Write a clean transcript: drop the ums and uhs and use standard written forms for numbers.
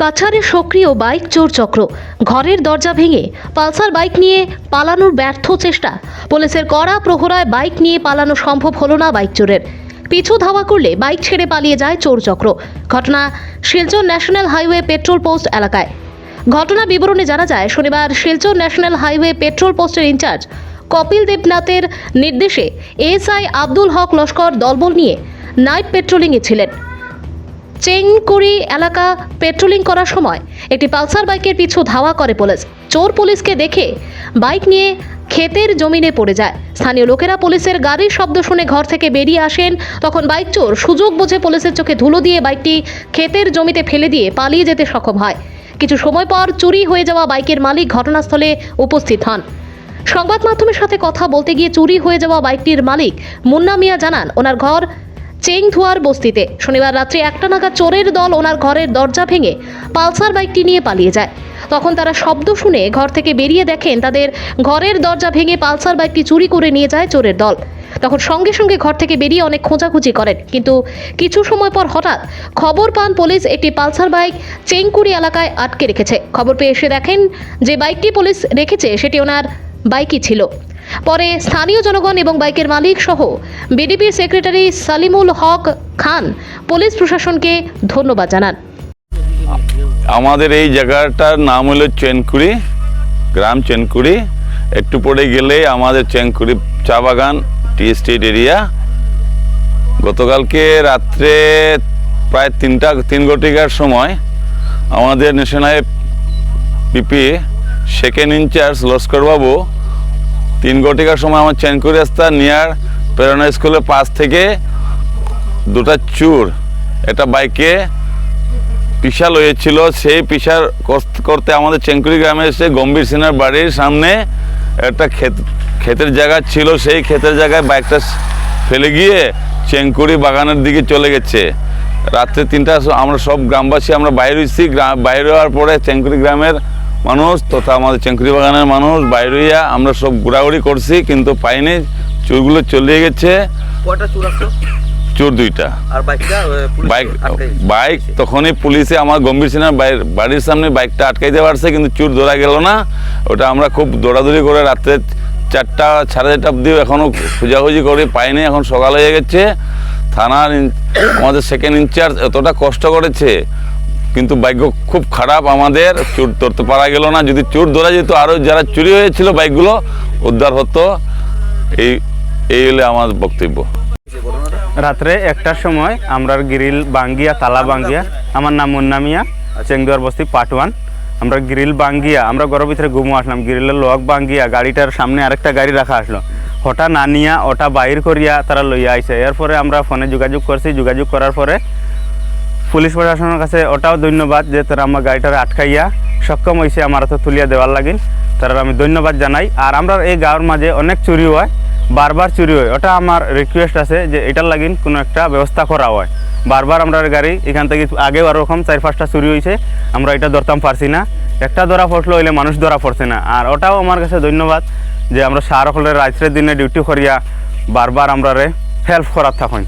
কাছাড়ে সক্রিয় বাইক চোর চক্র। ঘরের দরজা ভেঙে পালসার বাইক নিয়ে পালানোর ব্যর্থ চেষ্টা। পুলিশের কড়া প্রহরায় বাইক নিয়ে পালানো সম্ভব হলো না বাইক চোরের। পিছু ধাওয়া করলে বাইক ছেড়ে পালিয়ে যায় চোর চক্র। ঘটনা Silchar national highway petrol post এলাকায়। ঘটনা বিবরণে জানা যায়, শনিবার শিলচর ন্যাশনাল হাইওয়ে পেট্রোল পোস্টের ইনচার্জ কপিল দেবনাথের নির্দেশে এএসআই আব্দুল হক লস্কর দলবল নিয়ে নাইট পেট্রোলিংয়ে ছিলেন। চেংকুড়ি এলাকা পেট্রোলিং করার সময় একটি পালসার বাইকের পিছু ধাওয়া করে পুলিশ। চোর পুলিশকে দেখে বাইক নিয়ে ক্ষেতের জমিনে পড়ে যায়। স্থানীয় লোকেরা পুলিশের গাড়ির শব্দ শুনে ঘর থেকে বেরিয়ে আসেন। তখন বাইক চোর সুযোগ বুঝে পুলিশের চোখে ধুলো দিয়ে বাইকটি ক্ষেতের জমিতে ফেলে দিয়ে পালিয়ে যেতে সক্ষম হয়। কিছু সময় পর চুরি হয়ে যাওয়া বাইকের মালিক ঘটনাস্থলে উপস্থিত হন। সংবাদ মাধ্যমের সাথে কথা বলতে গিয়ে চুরি হয়ে যাওয়া বাইকটির মালিক মুন্না মিয়া জানান, ওনার ঘর চেংধুয়ার বস্তিতে। শনিবার রাত্রে 1টা নাগাদ চোরের দল ওনার ঘরের দরজা ভেঙে পালসার বাইকটি নিয়ে পালিয়ে যায়। তখন তারা শব্দ শুনে ঘর থেকে বেরিয়ে দেখেন তাদের ঘরের দরজা ভেঙে পালসার বাইকটি চুরি করে নিয়ে যায় চোরের দল। তখন সঙ্গে সঙ্গে ঘর থেকে বেরিয়ে অনেক খোঁজাখুঁজি করেন, কিন্তু কিছু সময় পর হঠাৎ খবর পান পুলিশ একটি পালসার বাইক চেংকুড়ি এলাকায় আটকে রেখেছে। খবর পেয়ে এসে দেখেন যে বাইকটি পুলিশ রেখেছে সেটি ওনার বাইকই ছিল। পরে স্থানীয় জনগণ এবং বাইকের মালিক সহ বিডিপির সেক্রেটারি সালিমুল হক খান পুলিশ প্রশাসনকে ধন্যবাদ জানান। আমাদের এই জায়গাটার নাম হলো চেনকুড়ি, গ্রাম চেনকুড়ি। একটু পরে গেলে আমাদের চেনকুড়ি চা বাগান টি এস্টেট এরিয়া। গতকালকে রাত্রে প্রায় 3 ঘটিকার সময় আমাদের ন্যাশনাল পিপি সেকেন্ড ইনচার্জ লস্করবাবু 3 ঘটিকার সময় আমার চেনকুড়ি রাস্তা নিয়ার প্রেরণা স্কুলের পাশ থেকে দুটা চোর একটা বাইকে পিসা লয়েছিল। সেই পিসার করতে আমাদের চেংকুড়ি গ্রামে এসে গম্ভীর সিনহার বাড়ির সামনে একটা ক্ষেতের জায়গা ছিল। সেই ক্ষেতের জায়গায় বাইকটা ফেলে গিয়ে চেংকুড়ি বাগানের দিকে চলে গেছে। রাত্রে 3টা আমরা সব গ্রামবাসী আমরা বাইরে হয়েছি। বাইরে হওয়ার পরে চেংকুড়ি গ্রামের মানুষ তথা আমাদের চেংকুড়ি বাগানের মানুষ বাইরে হইয়া আমরা সব ঘোরাঘুরি করছি, কিন্তু পাইনি। চোরগুলো চলে গেছে। চোর 2টা। বাইক তখনই পুলিশে আমার গম্ভীর সিনহার বাড়ির সামনে বাইকটা আটকাইতে পারছে, কিন্তু চোর ধরা গেল না। ওটা আমরা খুব দৌড়াদৌড়ি করে রাত্রে 4টা সাড়ে 4টা অব্দিও এখনও খোঁজাখুঁজি করে পাইনি। এখন সকাল হয়ে গেছে। থানার আমাদের সেকেন্ড ইনচার্জ এতটা কষ্ট করেছে, কিন্তু ভাগ্য খুব খারাপ, আমাদের চোর ধরতে পারা গেল না। যদি চোর ধরা যেত আরও যারা চুরি হয়েছিল বাইকগুলো উদ্ধার হতো। এই হলে আমার বক্তব্য। রাত্রে 1টার সময় আমরা গ্রিল বাঙ্গিয়া তালা বাঙ্গিয়া, আমার নাম মুন্না মিয়া, চেংদুয়ার বস্তি পার্ট 1। আমরা গ্রিল বাঙ্গিয়া আমরা ঘরের ভিতরে ঘুমো আসলাম। গ্রিলের লক বাঙ্গিয়া গাড়িটার সামনে আরেকটা গাড়ি রাখা আসলো। হঠাৎ না নিয়া ওটা বাইর করিয়া তারা লইয়া আইছে। এরপরে আমরা ফোনে যোগাযোগ করছি। যোগাযোগ করার পরে পুলিশ প্রশাসনের কাছে ওটাও ধন্যবাদ যে তারা আমার গাড়িটারে আটকাইয়া সক্ষম হয়েছে আমার তো তুলিয়া দেওয়ার লাগিন। তারা আমি ধন্যবাদ জানাই। আর আমরা এই গাঁওর মাঝে অনেক চুরি হয়, বারবার চুরি হয়। ওটা আমার রিকোয়েস্ট আছে যে এটার লাগিন কোনো একটা ব্যবস্থা করা হয়। বারবার আমরা গাড়ি এখান থেকে আগেও ওরকম 4-5টা চুরি হয়েছে, আমরা এটা ধরতাম পারছি না। একটা ধরা পড়লো হইলে মানুষ ধরা পড়ছে না। আর ওটাও আমার কাছে ধন্যবাদ যে আমরা সারা হলে রাত্রের দিনে ডিউটি করিয়া বারবার আমরা হেল্প করার থাকুন।